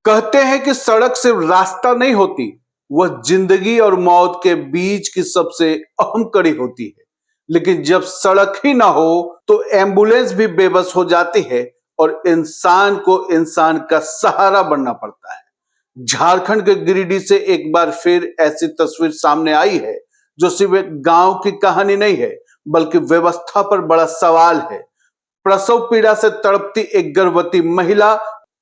कहते हैं कि सड़क सिर्फ रास्ता नहीं होती, वह जिंदगी और मौत के बीच की सबसे अहम कड़ी होती है। लेकिन जब सड़क ही ना हो तो एम्बुलेंस भी बेबस हो जाती है और इंसान को इंसान का सहारा बनना पड़ता है। झारखंड के गिरिडीह से एक बार फिर ऐसी तस्वीर सामने आई है जो सिर्फ एक गांव की कहानी नहीं है, बल्कि व्यवस्था पर बड़ा सवाल है। प्रसव पीड़ा से तड़पती एक गर्भवती महिला,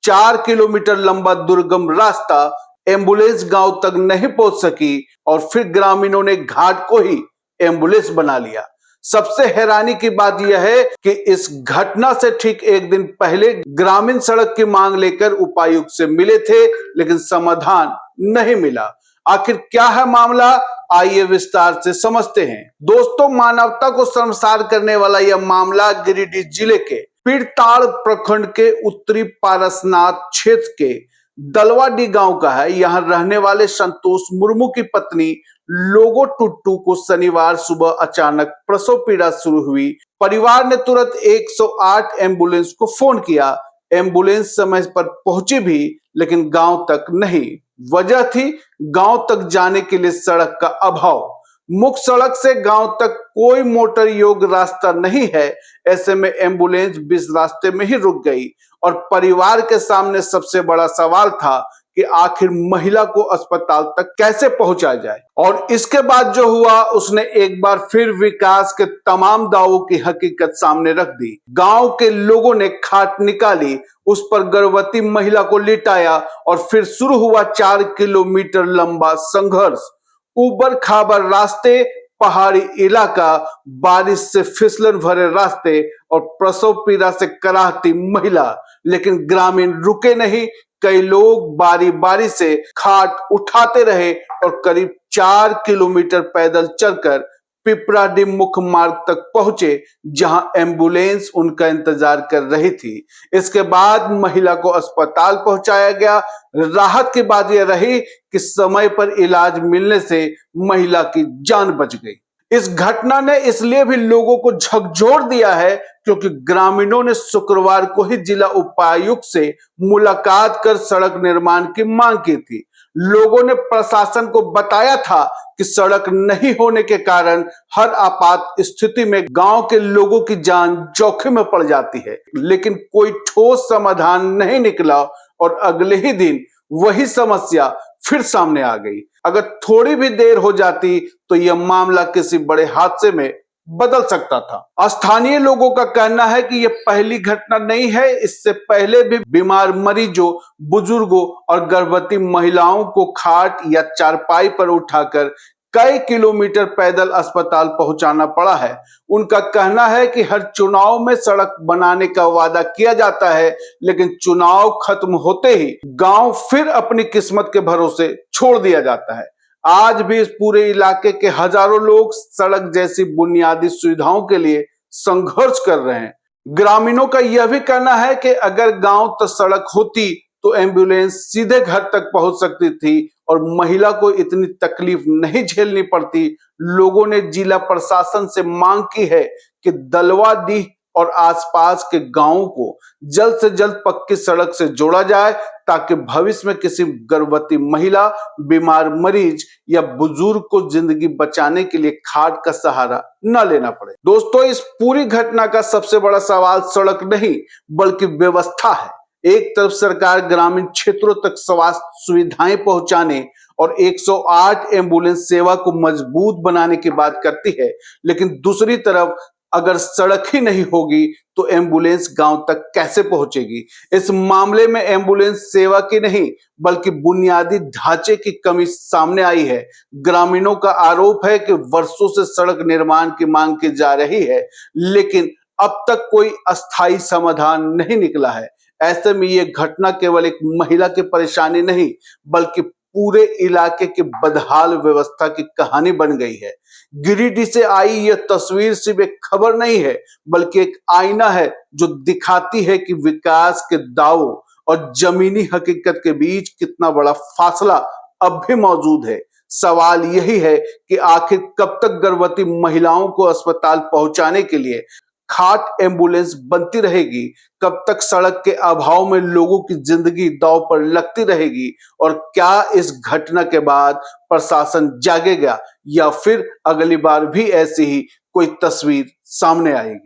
4 किलोमीटर लंबा दुर्गम रास्ता, एम्बुलेंस गांव तक नहीं पहुंच सकी और फिर ग्रामीणों ने घाट को ही एम्बुलेंस बना लिया। सबसे हैरानी की बात यह है कि इस घटना से ठीक एक दिन पहले ग्रामीण सड़क की मांग लेकर उपायुक्त से मिले थे, लेकिन समाधान नहीं मिला। आखिर क्या है मामला, आइए विस्तार से समझते हैं। दोस्तों, मानवता को शर्मसार करने वाला यह मामला गिरिडीह जिले के पीरताड़ प्रखंड के उत्तरी पारसनाथ क्षेत्र के दलवाडी गांव का है। यहां रहने वाले संतोष मुर्मू की पत्नी लोगो टुट्टू को शनिवार सुबह अचानक प्रसव पीड़ा शुरू हुई। परिवार ने तुरंत 108 एम्बुलेंस को फोन किया। एम्बुलेंस समय पर पहुंची भी, लेकिन गांव तक नहीं। वजह थी गांव तक जाने के लिए सड़क का अभाव। मुख्य सड़क से गांव तक कोई मोटर योग्य रास्ता नहीं है। ऐसे में एम्बुलेंस बीच रास्ते में ही रुक गई और परिवार के सामने सबसे बड़ा सवाल था कि आखिर महिला को अस्पताल तक कैसे पहुंचा जाए। और इसके बाद जो हुआ, उसने एक बार फिर विकास के तमाम दावों की हकीकत सामने रख दी। गांव के लोगों ने खाट निकाली, उस पर गर्भवती महिला को लिटाया और फिर शुरू हुआ 4 किलोमीटर लंबा संघर्ष। ऊबड़ खाबड़ रास्ते, पहाड़ी इलाका, बारिश से फिसलन भरे रास्ते और प्रसव पीड़ा से कराहती महिला। लेकिन ग्रामीण रुके नहीं। कई लोग बारी बारी से खाट उठाते रहे और करीब 4 किलोमीटर पैदल चलकर पिपराडीह मुख्य मार्ग तक पहुंचे, जहां एम्बुलेंस उनका इंतजार कर रही थी। इसके बाद महिला को अस्पताल पहुंचाया गया। राहत की बात यह रही कि समय पर इलाज मिलने से महिला की जान बच गई। इस घटना ने इसलिए भी लोगों को झकझोर दिया है क्योंकि ग्रामीणों ने शुक्रवार को ही जिला उपायुक्त से मुलाकात कर सड़क निर्माण की मांग की थी। लोगों ने प्रशासन को बताया था कि सड़क नहीं होने के कारण हर आपात स्थिति में गांव के लोगों की जान जोखिम में पड़ जाती है, लेकिन कोई ठोस समाधान नहीं निकला और अगले ही दिन वही समस्या फिर सामने आ गई। अगर थोड़ी भी देर हो जाती तो यह मामला किसी बड़े हादसे में बदल सकता था। स्थानीय लोगों का कहना है कि यह पहली घटना नहीं है। इससे पहले भी बीमार मरीजों, बुजुर्गों और गर्भवती महिलाओं को खाट या चारपाई पर उठाकर कई किलोमीटर पैदल अस्पताल पहुंचाना पड़ा है। उनका कहना है कि हर चुनाव में सड़क बनाने का वादा किया जाता है, लेकिन चुनाव खत्म होते ही गांव फिर अपनी किस्मत के भरोसे छोड़ दिया जाता है। आज भी इस पूरे इलाके के हजारों लोग सड़क जैसी बुनियादी सुविधाओं के लिए संघर्ष कर रहे हैं। ग्रामीणों का यह भी कहना है कि अगर गांव तक सड़क होती तो एम्बुलेंस सीधे घर तक पहुंच सकती थी और महिला को इतनी तकलीफ नहीं झेलनी पड़ती। लोगों ने जिला प्रशासन से मांग की है कि दलवाडीह और आसपास के गांवों को जल्द से जल्द पक्की सड़क से जोड़ा जाए, ताकि भविष्य में किसी गर्भवती महिला, बीमार मरीज या बुजुर्ग को जिंदगी बचाने के लिए खाट का सहारा न लेना पड़े। दोस्तों, इस पूरी घटना का सबसे बड़ा सवाल सड़क नहीं बल्कि व्यवस्था है। एक तरफ सरकार ग्रामीण क्षेत्रों तक स्वास्थ्य सुविधाएं पहुंचाने और 108 एम्बुलेंस सेवा को मजबूत बनाने की बात करती है, लेकिन दूसरी तरफ अगर सड़क ही नहीं होगी तो एम्बुलेंस गांव तक कैसे पहुंचेगी। इस मामले में एम्बुलेंस सेवा की नहीं बल्कि बुनियादी ढांचे की कमी सामने आई है। ग्रामीणों का आरोप है कि वर्षों से सड़क निर्माण की मांग की जा रही है, लेकिन अब तक कोई अस्थायी समाधान नहीं निकला है। ऐसे में यह घटना केवल एक महिला की परेशानी नहीं बल्कि पूरे इलाके की बदहाल व्यवस्था की कहानी बन गई है। गिरिडीह से आई यह तस्वीर सिर्फ एक खबर नहीं है बल्कि एक आईना है जो दिखाती है कि विकास के दावों और जमीनी हकीकत के बीच कितना बड़ा फासला अब भी मौजूद है। सवाल यही है कि आखिर कब तक गर्भवती महिलाओं को अस्पताल पहुंचाने के लिए खाट एम्बुलेंस बनती रहेगी, कब तक सड़क के अभाव में लोगों की जिंदगी दांव पर लगती रहेगी, और क्या इस घटना के बाद प्रशासन जागेगा या फिर अगली बार भी ऐसी ही कोई तस्वीर सामने आएगी।